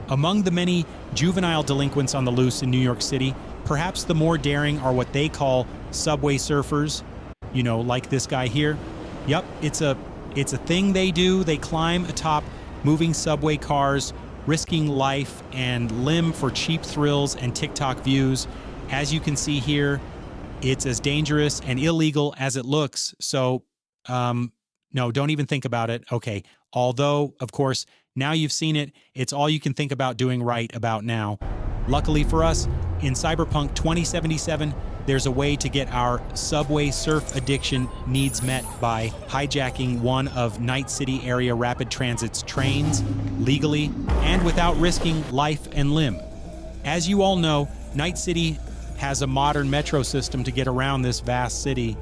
Among the many juvenile delinquents on the loose in New York City, perhaps the more daring are what they call subway surfers. You know, like this guy here. Yup, it's a thing they do. They climb atop moving subway cars, risking life and limb for cheap thrills and TikTok views. As you can see here, it's as dangerous and illegal as it looks. So, no, don't even think about it. Okay. Although, of course, now you've seen it, it's all you can think about doing right about now. Luckily for us, in Cyberpunk 2077, there's a way to get our subway surf addiction needs met by hijacking one of Night City area rapid transit's trains legally and without risking life and limb. As you all know, Night City has a modern metro system to get around this vast city.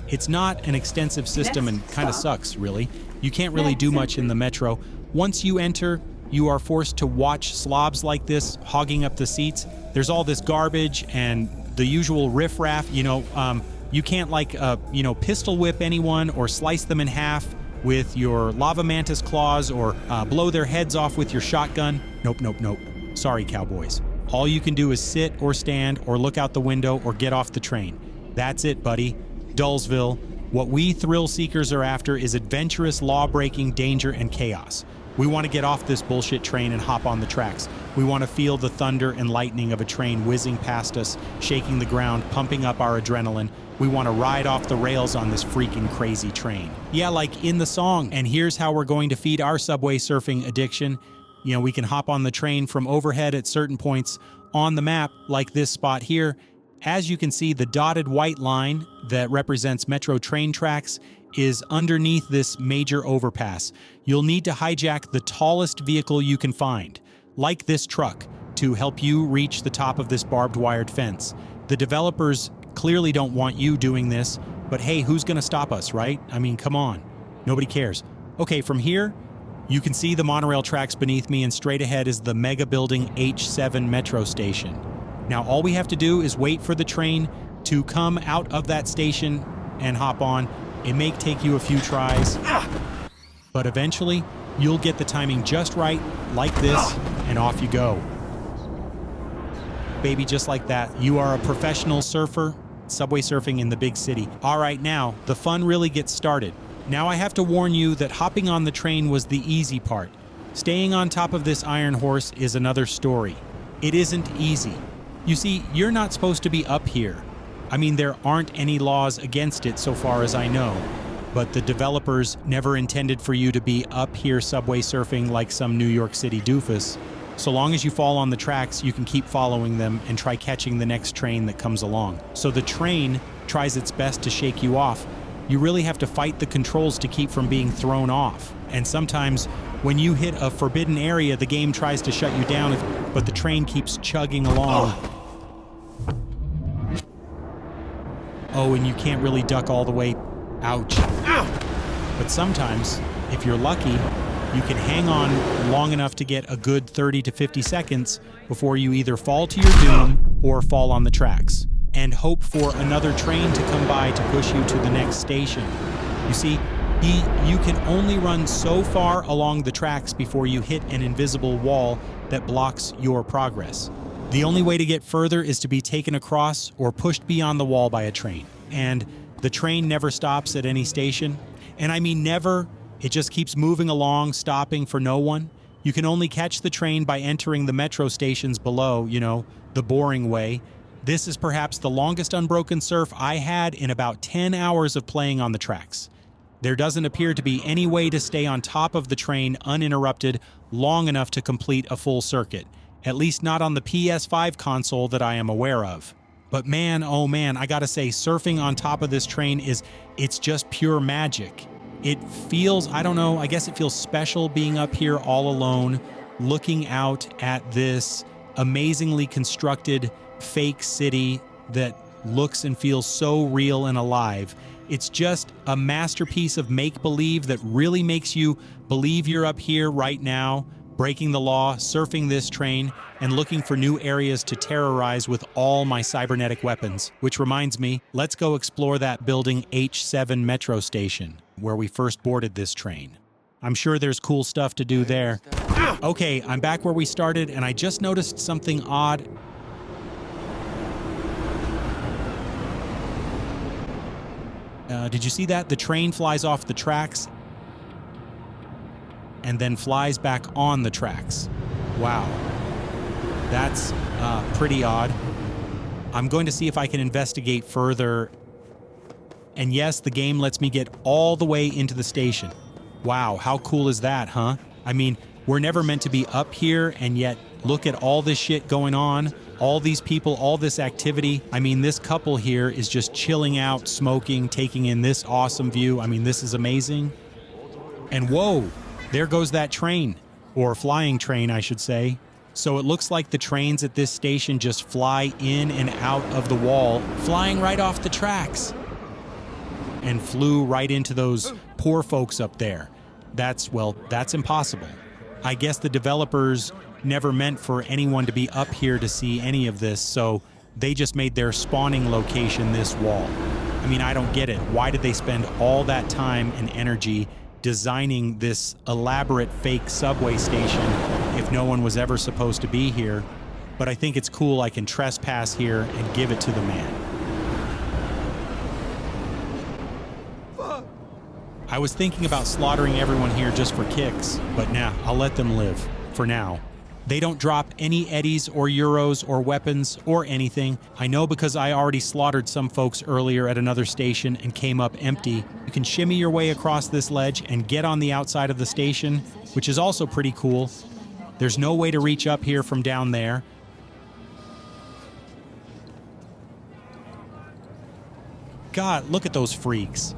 It's not an extensive system and kind of sucks, really. You can't really do much in the metro. Once you enter, you are forced to watch slobs like this hogging up the seats. There's all this garbage and the usual riffraff. You can't pistol whip anyone or slice them in half with your lava mantis claws or blow their heads off with your shotgun. Nope. Sorry, cowboys. All you can do is sit or stand or look out the window or get off the train. That's it, buddy. Dullsville. What we thrill seekers are after is adventurous, law-breaking danger and chaos. We want to get off this bullshit train and hop on the tracks. We want to feel the thunder and lightning of a train whizzing past us, shaking the ground, pumping up our adrenaline. We want to ride off the rails on this freaking crazy train. Yeah, like in the song. And here's how we're going to feed our subway surfing addiction. You know, we can hop on the train from overhead at certain points on the map, like this spot here. As you can see, the dotted white line that represents metro train tracks is underneath this major overpass. You'll need to hijack the tallest vehicle you can find, like this truck, to help you reach the top of this barbed wired fence. The developers clearly don't want you doing this, but hey, who's gonna stop us, right? I mean, come on. Nobody cares. Okay, from here, you can see the monorail tracks beneath me, and straight ahead is the mega building H7 metro station. Now, all we have to do is wait for the train to come out of that station and hop on. It may take you a few tries, but eventually you'll get the timing just right, like this, and off you go. Baby, just like that. You are a professional surfer, subway surfing in the big city. All right, now, the fun really gets started. Now I have to warn you that hopping on the train was the easy part. Staying on top of this iron horse is another story. It isn't easy. You see, you're not supposed to be up here. I mean, there aren't any laws against it so far as I know, but the developers never intended for you to be up here subway surfing like some New York City doofus. So long as you fall on the tracks, you can keep following them and try catching the next train that comes along. So the train tries its best to shake you off. You really have to fight the controls to keep from being thrown off. And sometimes when you hit a forbidden area, the game tries to shut you down, but the train keeps chugging along. Oh, and you can't really duck all the way. Ouch. But sometimes, if you're lucky, you can hang on long enough to get a good 30 to 50 seconds before you either fall to your doom or fall on the tracks, and hope for another train to come by to push you to the next station. You see, you can only run so far along the tracks before you hit an invisible wall that blocks your progress. The only way to get further is to be taken across or pushed beyond the wall by a train. And the train never stops at any station. And I mean never, it just keeps moving along, stopping for no one. You can only catch the train by entering the metro stations below, the boring way. This is perhaps the longest unbroken surf I had in about 10 hours of playing on the tracks. There doesn't appear to be any way to stay on top of the train uninterrupted long enough to complete a full circuit. At least not on the PS5 console that I am aware of. But man, oh man, I gotta say, surfing on top of this train it's just pure magic. It feels, I don't know, I guess it feels special being up here all alone, looking out at this amazingly constructed fake city that looks and feels so real and alive. It's just a masterpiece of make-believe that really makes you believe you're up here right now, breaking the law, surfing this train, and looking for new areas to terrorize with all my cybernetic weapons. Which reminds me, let's go explore that building H7 metro station, where we first boarded this train. I'm sure there's cool stuff to do there. Okay, I'm back where we started, and I just noticed something odd. Did you see that? The train flies off the tracks and then flies back on the tracks. Wow. That's pretty odd. I'm going to see if I can investigate further. And yes, the game lets me get all the way into the station. Wow, how cool is that, huh? I mean, we're never meant to be up here, and yet look at all this shit going on, all these people, all this activity. I mean, this couple here is just chilling out, smoking, taking in this awesome view. I mean, this is amazing. And whoa, there goes that train, or flying train, I should say. So it looks like the trains at this station just fly in and out of the wall, flying right off the tracks, and flew right into those poor folks up there. That's impossible. I guess the developers never meant for anyone to be up here to see any of this, so they just made their spawning location this wall. I mean, I don't get it. Why did they spend all that time and energy designing this elaborate fake subway station if no one was ever supposed to be here? But I think it's cool I can trespass here and give it to the man. I was thinking about slaughtering everyone here just for kicks, but nah, I'll let them live, for now. They don't drop any eddies or euros or weapons or anything. I know because I already slaughtered some folks earlier at another station and came up empty. You can shimmy your way across this ledge and get on the outside of the station, which is also pretty cool. There's no way to reach up here from down there. God, look at those freaks.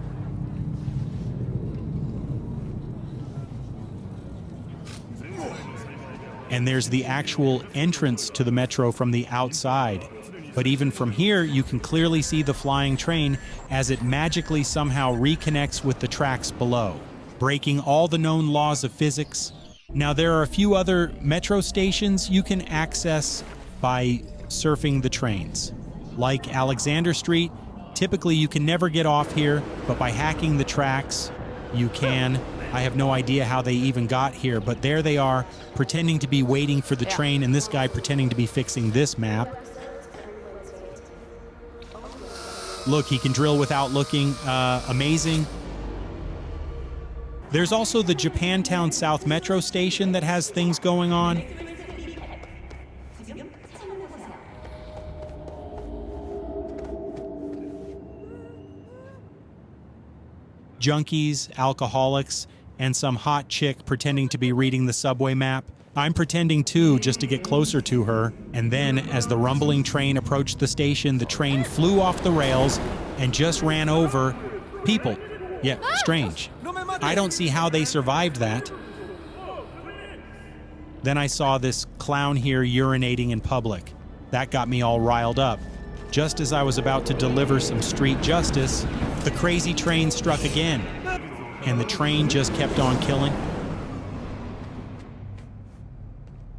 And there's the actual entrance to the metro from the outside. But even from here, you can clearly see the flying train as it magically somehow reconnects with the tracks below, breaking all the known laws of physics. Now, there are a few other metro stations you can access by surfing the trains. Like Alexander Street, typically you can never get off here, but by hacking the tracks, you can. I have no idea how they even got here, but there they are, pretending to be waiting for the train, and this guy pretending to be fixing this map. Look, he can drill without looking. Amazing. There's also the Japantown South Metro Station that has things going on. Junkies, alcoholics, and some hot chick pretending to be reading the subway map. I'm pretending too, just to get closer to her. And then, as the rumbling train approached the station, the train flew off the rails and just ran over people. Yeah, strange. I don't see how they survived that. Then I saw this clown here urinating in public. That got me all riled up. Just as I was about to deliver some street justice, the crazy train struck again, and the train just kept on killing.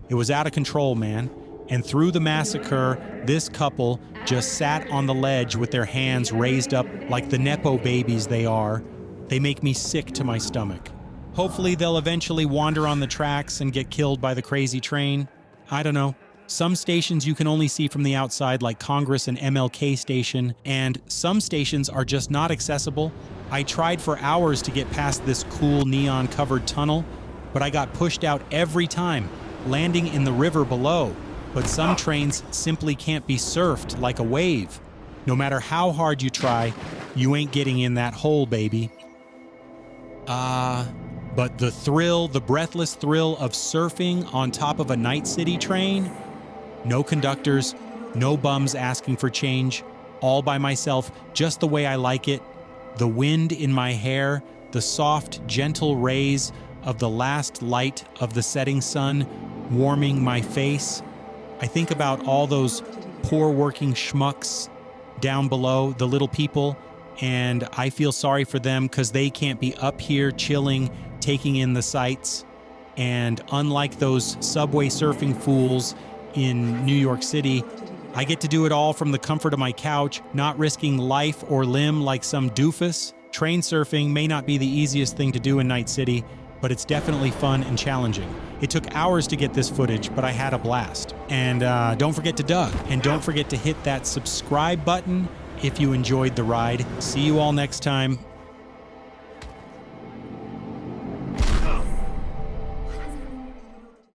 It was out of control, man. And through the massacre, this couple just sat on the ledge with their hands raised up like the Nepo babies they are. They make me sick to my stomach. Hopefully they'll eventually wander on the tracks and get killed by the crazy train. I don't know. Some stations you can only see from the outside, like Congress and MLK Station, and some stations are just not accessible. I tried for hours to get past this cool neon-covered tunnel, but I got pushed out every time, landing in the river below. But some trains simply can't be surfed like a wave. No matter how hard you try, you ain't getting in that hole, baby. But the thrill, the breathless thrill of surfing on top of a Night City train? No conductors, no bums asking for change, all by myself, just the way I like it. The wind in my hair, the soft, gentle rays of the last light of the setting sun warming my face. I think about all those poor working schmucks down below, the little people, and I feel sorry for them because they can't be up here chilling, taking in the sights. And unlike those subway surfing fools in New York City, I get to do it all from the comfort of my couch, not risking life or limb like some doofus. Train surfing may not be the easiest thing to do in Night City, but it's definitely fun and challenging. It took hours to get this footage, but I had a blast. And don't forget to Doug, and don't forget to hit that subscribe button if you enjoyed the ride. See you all next time.